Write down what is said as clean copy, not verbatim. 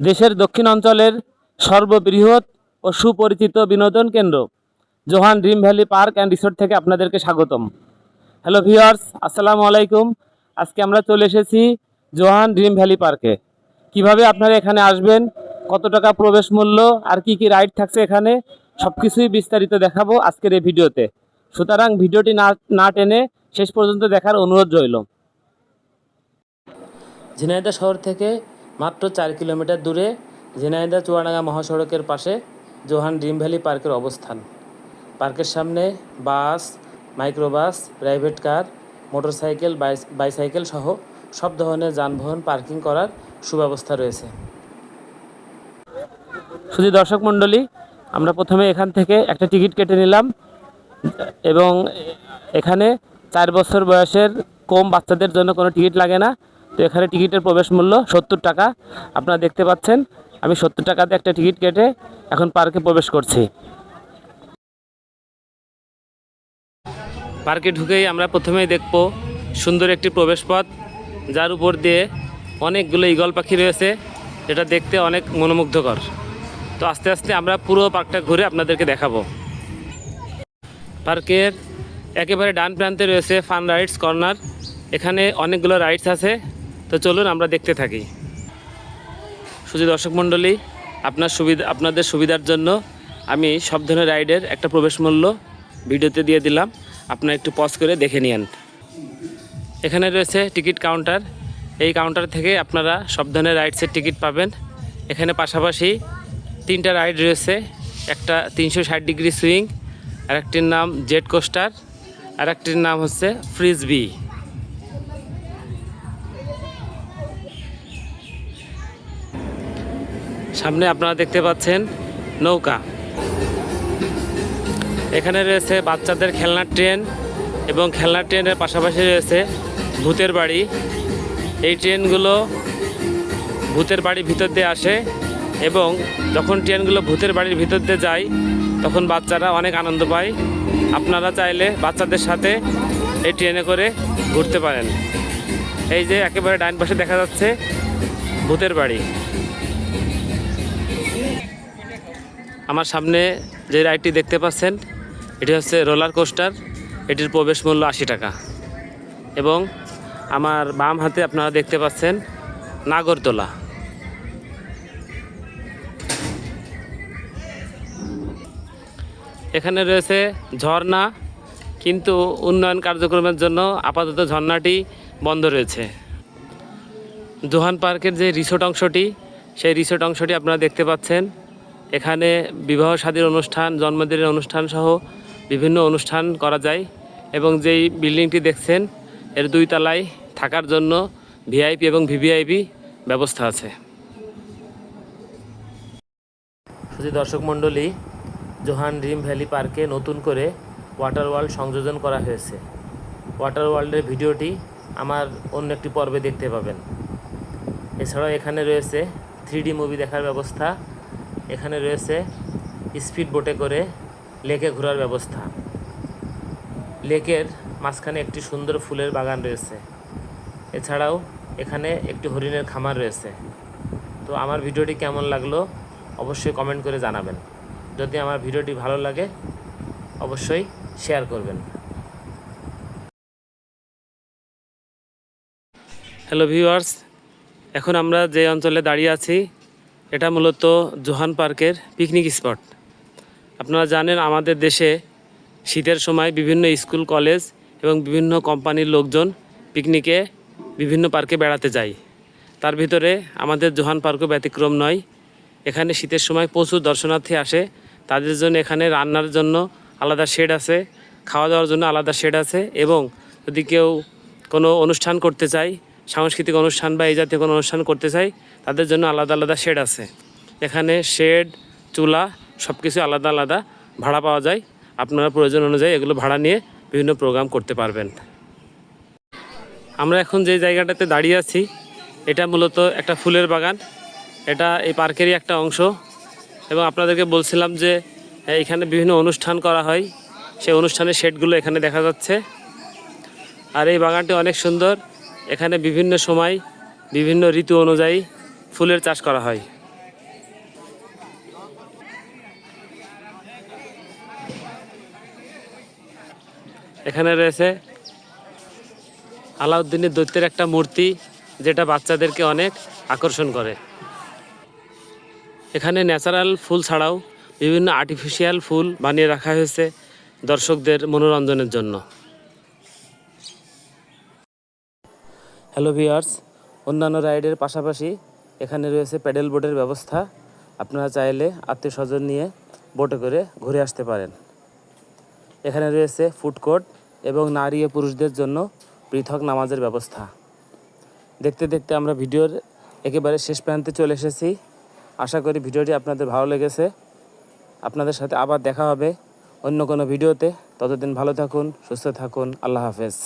দেশের দক্ষিণ অঞ্চলের সর্ববৃহৎ ও সুপরিচিত বিনোদন কেন্দ্র জোহান ড্রিম ভ্যালি পার্ক অ্যান্ড রিসোর্ট থেকে আপনাদেরকে স্বাগতম। হ্যালো ভিউয়ার্স, আসসালামু আলাইকুম। আজকে আমরা চলে এসেছি জোহান ড্রিম ভ্যালি পার্কে। কিভাবে আপনারা এখানে আসবেন, কত টাকা প্রবেশ মূল্য, আর কি কি রাইড থাকছে এখানে, সব কিছুই বিস্তারিত দেখাবো আজকের এই ভিডিওতে। সুতরাং ভিডিওটি না টেনে শেষ পর্যন্ত দেখার অনুরোধ রইল। ঝিনাইদহ শহর থেকে মাত্র 4 কিলোমিটার দূরে ঝিনাইদহ চুয়াডাঙ্গা মহাসড়কের পাশে জোহান ড্রিম ভ্যালি পার্কের অবস্থান। পার্কের সামনে bus, microbus, private car, motorcycle, bicycle সহ সব ধরনের যানবাহন পার্কিং করার সুব্যবস্থা রয়েছে। শুধু দর্শক মণ্ডলী, আমরা প্রথমে এখান থেকে একটা টিকিট কেটে নিলাম এবং এখানে 4 বছর বয়সের কম বাচ্চাদের জন্য কোনো টিকিট লাগে না। তো এখানে টিকিটের প্রবেশ মূল্য 70 টাকা। আপনারা দেখতে পাচ্ছেন আমি 70 টাকাতে একটা টিকিট কেটে এখন পার্কে প্রবেশ করছি। পার্কে ঢুকেই আমরা প্রথমেই দেখব সুন্দর একটি প্রবেশপথ, যার উপর দিয়ে অনেকগুলো ঈগল পাখি রয়েছে, যেটা দেখতে অনেক মনোমুগ্ধকর। তো আস্তে আস্তে আমরা পুরো পার্কটা ঘুরে আপনাদেরকে দেখাবো। পার্কের একেবারে ডান প্রান্তে রয়েছে ফান রাইডস কর্নার। এখানে অনেকগুলো রাইডস আছে, তো চলুন আমরা দেখতে থাকি। শুধু দর্শক মণ্ডলী, আপনাদের সুবিধার জন্য আমি সব ধরনের রাইডের একটা প্রবেশ মূল্য ভিডিওতে দিয়ে দিলাম, আপনারা একটু পজ করে দেখে নিন। এখানে রয়েছে টিকিট কাউন্টার। এই কাউন্টার থেকে আপনারা সব ধরনের রাইডসের টিকিট পাবেন। এখানে পাশাপাশি 3টা রাইড রয়েছে, একটা 360 ডিগ্রি সুইং, আর একটির নাম জেট কোস্টার, আর একটির নাম হচ্ছে ফ্রিজবি। সামনে আপনারা দেখতে পাচ্ছেন নৌকা। এখানে রয়েছে বাচ্চাদের খেলনার ট্রেন এবং খেলনার ট্রেনের পাশাপাশি রয়েছে ভূতের বাড়ি। এই ট্রেনগুলো ভূতের বাড়ির ভিতর দিয়ে আসে এবং যখন ট্রেনগুলো ভূতের বাড়ির ভিতর দিয়ে যায় তখন বাচ্চারা অনেক আনন্দ পায়। আপনারা চাইলে বাচ্চাদের সাথে এই ট্রেনে করে ঘুরতে পারেন। এই যে একেবারে ডান পাশে দেখা যাচ্ছে ভূতের বাড়ি। আমার সামনে যে রাইডটি দেখতে পাচ্ছেন এটি হচ্ছে রোলার কোস্টার। এটির প্রবেশ মূল্য 80 টাকা। এবং আমার বাম হাতে আপনারা দেখতে পাচ্ছেন নাগরদোলা। এখানে রয়েছে ঝর্ণা, কিন্তু উন্নয়ন কার্যক্রমের জন্য আপাতত ঝর্ণাটি বন্ধ রয়েছে। জোহান পার্কের যে রিসোর্ট অংশটি, সেই রিসোর্ট অংশটি আপনারা দেখতে পাচ্ছেন। এখানে বিবাহ শাদীর অনুষ্ঠান, জন্মদিনের অনুষ্ঠান সহ বিভিন্ন অনুষ্ঠান করা যায়। এবং যেই বিল্ডিংটি দেখছেন এর 2 তলায় থাকার জন্য ভিআইপি এবং ভিভিআইপি ব্যবস্থা আছে। শুধু দর্শক মণ্ডলী, জোহান ড্রিম ভ্যালি পার্কে নতুন করে ওয়াটার ওয়ার্ল্ড সংযোজন করা হয়েছে। ওয়াটার ওয়ার্ল্ডের ভিডিওটি আমার অন্য একটি পর্বে দেখতে পাবেন। এছাড়াও এখানে রয়েছে 3D মুভি দেখার ব্যবস্থা। এখানে রয়েছে স্পিড বোটে করে লেকে ঘোরার ব্যবস্থা। লেকের মাঝখানে একটি সুন্দর ফুলের বাগান রয়েছে। এছাড়াও এখানে একটি হরিণের খামার রয়েছে। তো আমার ভিডিওটি কেমন লাগলো অবশ্যই কমেন্ট করে জানাবেন। যদি আমার ভিডিওটি ভালো লাগে অবশ্যই শেয়ার করবেন। হ্যালো ভিউয়ার্স, এখন আমরা যে অঞ্চলে দাঁড়িয়ে আছি এটা মূলত জোহান পার্কের পিকনিক স্পট। আপনারা জানেন আমাদের দেশে শীতের সময় বিভিন্ন স্কুল, কলেজ এবং বিভিন্ন কোম্পানির লোকজন পিকনিকে বিভিন্ন পার্কে বেড়াতে যায়। তার ভিতরে আমাদের জোহান পার্কও ব্যতিক্রম নয়। এখানে শীতের সময় প্রচুর দর্শনার্থী আসে। তাদের জন্য এখানে রান্নার জন্য আলাদা শেড আছে, খাওয়া দাওয়ার জন্য আলাদা শেড আছে, এবং যদি কেউ কোনো অনুষ্ঠান করতে চায়, সাংস্কৃতিক অনুষ্ঠান বা এই জাতীয় কোনো অনুষ্ঠান করতে চায়, তাদের জন্য আলাদা আলাদা শেড আছে। এখানে শেড, চুলা সব কিছু আলাদা আলাদা ভাড়া পাওয়া যায়। আপনারা প্রয়োজন অনুযায়ী এগুলো ভাড়া নিয়ে বিভিন্ন প্রোগ্রাম করতে পারবেন। আমরা এখন যে জায়গাটাতে দাঁড়িয়ে আছি এটা মূলত একটা ফুলের বাগান। এটা এই পার্কেরই একটা অংশ। এবং আপনাদেরকে বলছিলাম যে এখানে বিভিন্ন অনুষ্ঠান করা হয়। সেই অনুষ্ঠানের শেডগুলো এখানে দেখা যাচ্ছে। আর এই বাগানটি অনেক সুন্দর। এখানে বিভিন্ন সময় বিভিন্ন ঋতু অনুযায়ী ফুলের চাষ করা হয়। এখানে রয়েছে আলাউদ্দিনের দৈত্যের একটা মূর্তি, যেটা বাচ্চাদেরকে অনেক আকর্ষণ করে। এখানে ন্যাচারাল ফুল ছাড়াও বিভিন্ন আর্টিফিশিয়াল ফুল বানিয়ে রাখা হয়েছে দর্শকদের মনোরঞ্জনের জন্য। হ্যালো ভিউয়ার্স, অন্যান্য রাইডের পাশাপাশি এখানে রয়েছে প্যাডেল বোটের ব্যবস্থা। আপনারা চাইলে আত্মীয় স্বজন নিয়ে বোটে করে ঘুরে আসতে পারেন। এখানে রয়েছে ফুড কোর্ট এবং নারী ও পুরুষদের জন্য পৃথক নামাজের ব্যবস্থা। দেখতে দেখতে আমরা ভিডিওর একেবারে শেষ প্রান্তে চলে এসেছি। আশা করি ভিডিওটি আপনাদের ভালো লেগেছে। আপনাদের সাথে আবার দেখা হবে অন্য কোনো ভিডিওতে। ততদিন ভালো থাকুন, সুস্থ থাকুন। আল্লাহ হাফেজ।